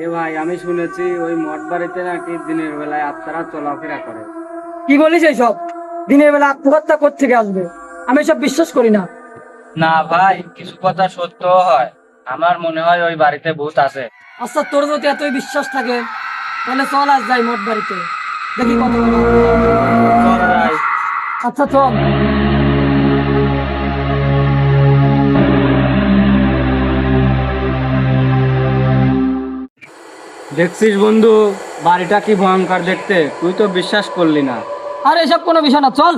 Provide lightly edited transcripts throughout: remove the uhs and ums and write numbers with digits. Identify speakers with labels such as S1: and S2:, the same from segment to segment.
S1: এ ভাই, আমি শুনেছি ওই মঠ বাড়িতে নাকি দিনের বেলায় আত্মারা চলাফেরা করে।
S2: কি বলিস এইসব? দিনের বেলা আত্মহত্যা কোত্থেকে আসবে? আমি এসব বিশ্বাস করি না।
S1: না ভাই, কিছু কথা সত্য হয়। আমার মনে হয় ওই বাড়িতে ভূত আছে।
S2: আচ্ছা, তোর যদি এতই বিশ্বাস থাকে তাহলে চল আজ যাই মঠ বাড়িতে, দেখি কত বড়।
S1: চল যাই।
S2: আচ্ছা চল।
S1: দেখছিস বন্ধু, বাড়িটা কি ভয়ঙ্কর দেখতে, তুই তো বিশ্বাস করলি না।
S2: আর এসব কোনো বিষয় না, চল।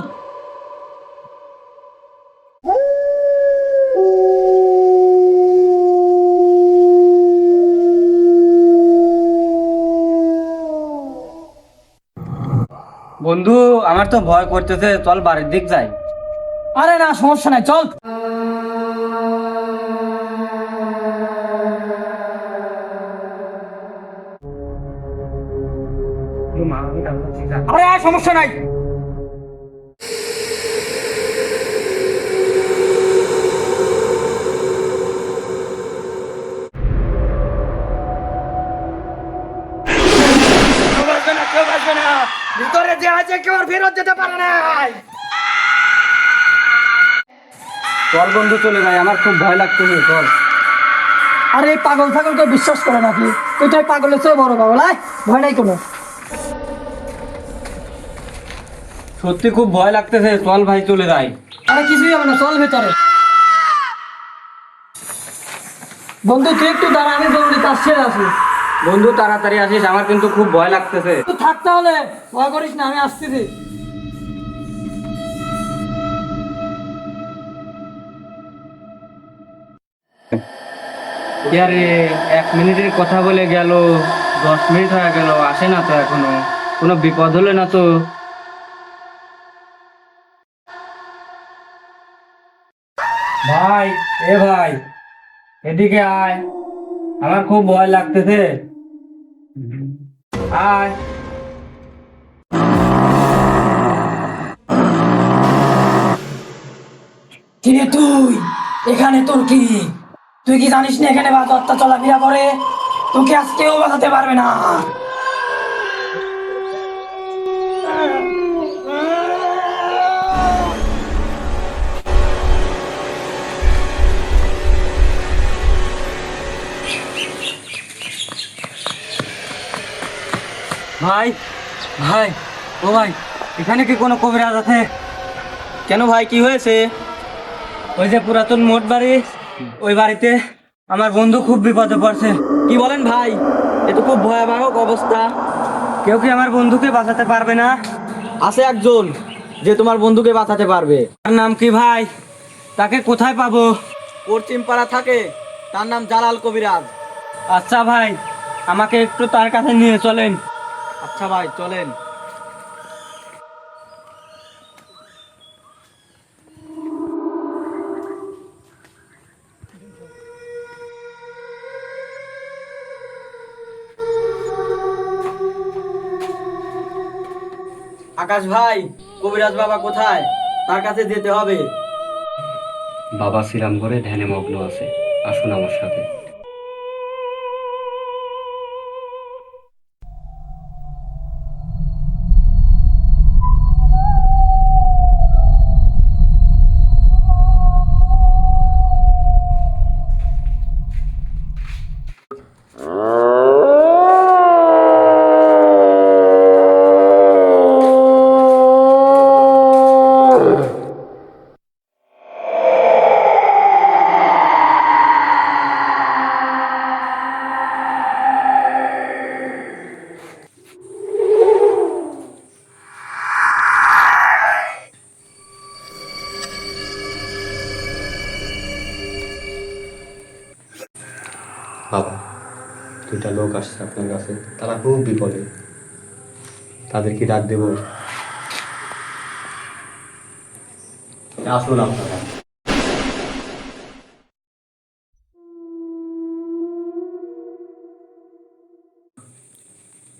S1: বন্ধু, আমার তো ভয় করতেছে, চল বাড়ির দিক যাই।
S2: আরে না, সমস্যা নাই, চল। আরে আর সমস্যা নাই। কেউ বাঁচবে না, কেউ বাঁচবে না। ভিতরে যে আছে কেউ আর ফেরত যেতে পারে না।
S1: চল বন্ধু, চলে যাই, আমার খুব ভয় লাগতেছে, চল।
S2: আরে এই পাগল ছাগলকে বিশ্বাস করে নাকি? তুই তো এই পাগলের চেয়ে বড় পাগল। আয়, ভয় নাই কোনো।
S1: সত্যি খুব ভয় লাগতেছে, চল ভাই চলে যাই।
S2: আরে কিছুই হবে না, চল ভেতরে। বন্ধু তুই একটু দাঁড়া, আমি জরুরি কাজ সেরে আসি।
S1: বন্ধু তাড়াতাড়ি আসিস, আমার কিন্তু খুব ভয় লাগতেছে।
S2: তুই থাকতে হলে ভয় করিস না, আমি আসতেছি।
S1: আরে, 1 মিনিটের কথা বলে গেল, 10 মিনিট হয়ে গেল, আসে না তো এখনো। কোনো বিপদ হলে না তো? ভাই, এ ভাই, এদিকে আয়, আমার খুব ভয় লাগতেছে। আয়।
S2: কিরে তুই, এখানে তোর কি? তুই কি জানিস না এখানে বাজারটা চলাফেরা করে? তোকে আজকেও বাঁচাতে পারবে না।
S1: ভাই, ভাই, ও ভাই, এখানে কি কোনো কবিরাজ আছে?
S3: কেন ভাই, কি হয়েছে?
S1: ওই যে পুরাতন মোট বাড়ি, ওই বাড়িতে আমার বন্ধু খুব বিপদে পড়ছে।
S3: কি বলেন ভাই? এ তো খুব ভয়াবহ অবস্থা।
S1: কেউ কি আমার বন্ধুকে বাঁচাতে পারবে না?
S3: আছে একজন যে তোমার বন্ধুকে বাঁচাতে পারবে।
S1: তার নাম কি ভাই? তাকে কোথায় পাবো?
S3: পশ্চিম পাড়া থাকে, তার নাম জালাল কবিরাজ।
S1: আচ্ছা ভাই, আমাকে একটু তার কাছে নিয়ে চলেন।
S3: আচ্ছা ভাই, চলেন। আকাশ ভাই, কবিরাজ বাবা কোথায়? তার কাছে যেতে হবে।
S1: বাবা শ্রীরাম করে ধ্যানে মগ্ন আছে, আসুন আমার সাথে। বাবা, 2টা লোক আসছে আপনার কাছে, তারা খুব বিপদে, তাদের কি রাত দেব? আসুন আপনারা।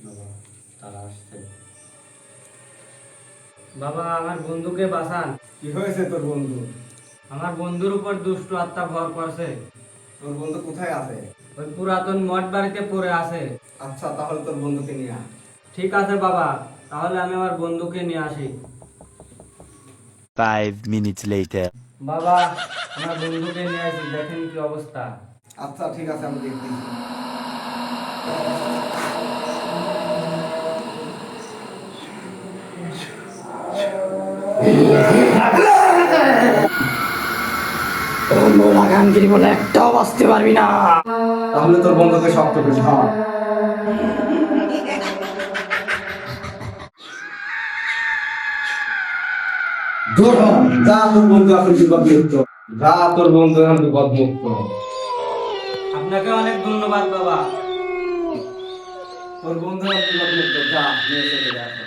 S1: বাবা, তারা আসছে। বাবা, আমার বন্ধুকে বাঁচান।
S3: কি হয়েছে তোর বন্ধু?
S1: আমার বন্ধুর উপর দুষ্ট আত্মা ভর করছে।
S4: তোর বন্ধু কোথায় আছে?
S1: ওই পুরাতন মঠ বাড়িতে পড়ে আছে।
S4: আচ্ছা, তাহলে তোর বন্ধুকে নিয়ে আয়।
S1: ঠিক আছে বাবা, তাহলে আমি আমার বন্ধুকে নিয়ে আসি।
S5: 5 minutes later.
S1: বাবা, আমার বন্ধুকে নিয়ে আসি, দেখেন কি অবস্থা।
S4: আচ্ছা ঠিক আছে, আমি দেখছি।
S2: লাগানগিরি বলে একটাও বাঁচতে পারবি না।
S4: তাহলে তোর বন্ধুকে শক্ত করে ধর। ধর, যা তোর বন্ধু এখন বিপদমুক্ত। যা তোর বন্ধু এখন বিপদমুক্ত।
S1: আপনাকে অনেক ধন্যবাদ বাবা।
S4: তোর বন্ধু এখন বিপদমুক্ত, যা নিয়ে চলে যা।